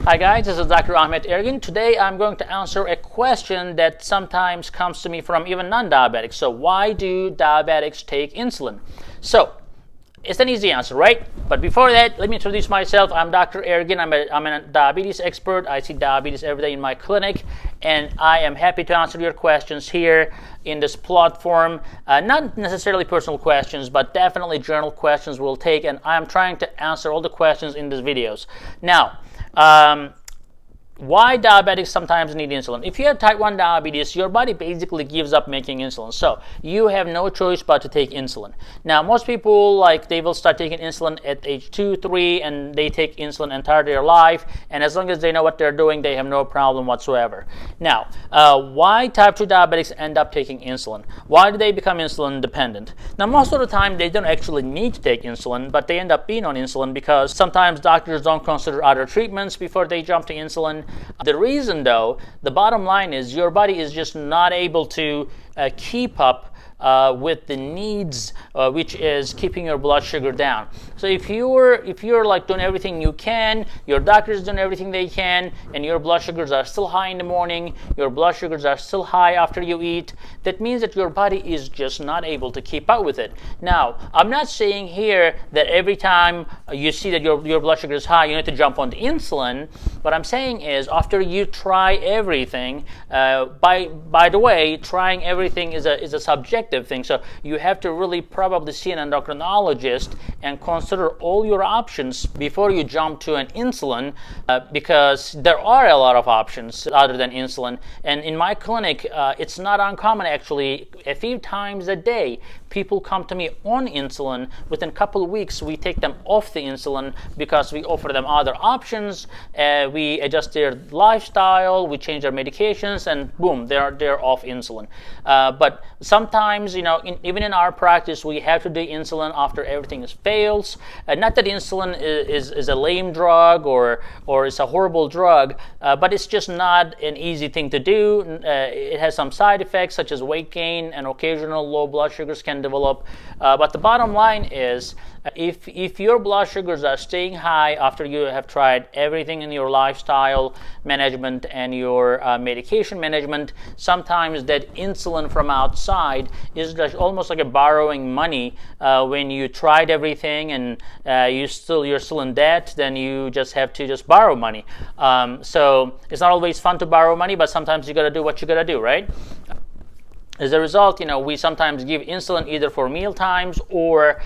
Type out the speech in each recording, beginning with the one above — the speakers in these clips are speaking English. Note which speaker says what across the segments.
Speaker 1: Hi guys, this is Dr. Ahmed Ergin. Today I'm going to answer a question that sometimes comes to me from even non-diabetics. So why do diabetics take insulin? So it's an easy answer, right? But before that, let me introduce myself. I'm Dr. Ergin. I'm a diabetes expert. I see diabetes every day in my clinic, and I am happy to answer your questions here in this platform. Not necessarily personal questions, but definitely journal questions we'll take, and I'm trying to answer all the questions in these videos. Now, why diabetics sometimes need insulin? If you have type 1 diabetes, your body basically gives up making insulin. So you have no choice but to take insulin. Now, most people, they will start taking insulin at age 2, 3, and they take insulin entire their life. And as long as they know what they're doing, they have no problem whatsoever. Now, why type 2 diabetics end up taking insulin? Why do they become insulin dependent? Now, most of the time, they don't actually need to take insulin, but they end up being on insulin because sometimes doctors don't consider other treatments before they jump to insulin. The reason, though, the bottom line is your body is just not able to keep up with the needs, which is keeping your blood sugar down. So if you're doing everything you can, your doctor is doing everything they can, and your blood sugars are still high in the morning, your blood sugars are still high after you eat, that means that your body is just not able to keep up with it. Now, I'm not saying here that every time you see that your blood sugar is high, you need to jump on the insulin. What I'm saying is, after you try everything, by the way, trying everything is a subjective thing. So you have to really probably see an endocrinologist and consider all your options before you jump to an insulin, because there are a lot of options other than insulin. And in my clinic, it's not uncommon actually. A few times a day, people come to me on insulin. Within a couple of weeks, we take them off the insulin because we offer them other options. We adjust their lifestyle, we change their medications, and boom, they're off insulin. But sometimes, even in our practice, we have to do insulin after everything fails. Not that insulin is a lame drug or it's a horrible drug, but it's just not an easy thing to do. It has some side effects such as weight gain and occasional low blood sugars can develop. But the bottom line is, if your blood sugars are staying high after you have tried everything in your lifestyle management and your medication management, sometimes that insulin from outside is just almost like a borrowing money. When you tried everything and you're still in debt, then you just have to borrow money. So it's not always fun to borrow money, but sometimes you got to do what you got to do, right? As a result, we sometimes give insulin either for meal times or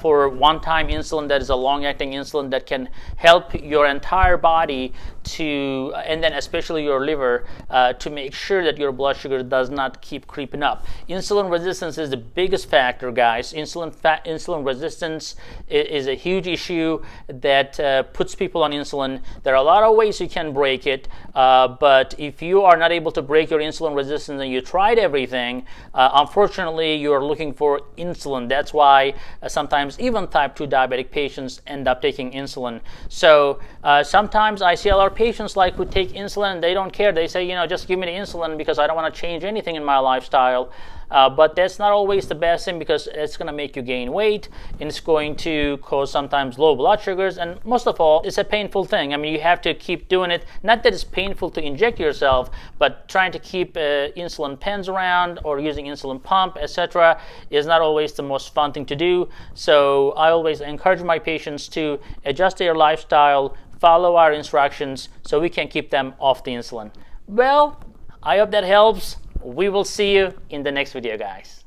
Speaker 1: for one-time insulin that is a long-acting insulin that can help your entire body and then especially your liver, to make sure that your blood sugar does not keep creeping up. Insulin resistance is the biggest factor, guys. Insulin resistance is a huge issue that puts people on insulin. There are a lot of ways you can break it, but if you are not able to break your insulin resistance and you tried everything, unfortunately, you're looking for insulin. That's why sometimes even type 2 diabetic patients end up taking insulin. So sometimes I see a lot of patients who take insulin and they don't care. They say, just give me the insulin because I don't want to change anything in my lifestyle. But that's not always the best thing, because it's going to make you gain weight and it's going to cause sometimes low blood sugars, and most of all, it's a painful thing. You have to keep doing it. Not that it's painful to inject yourself, but trying to keep insulin pens around or using insulin pump, etc., is not always the most fun thing to do. So I always encourage my patients to adjust their lifestyle, follow our instructions so we can keep them off the insulin. Well, I hope that helps. We will see you in the next video, guys.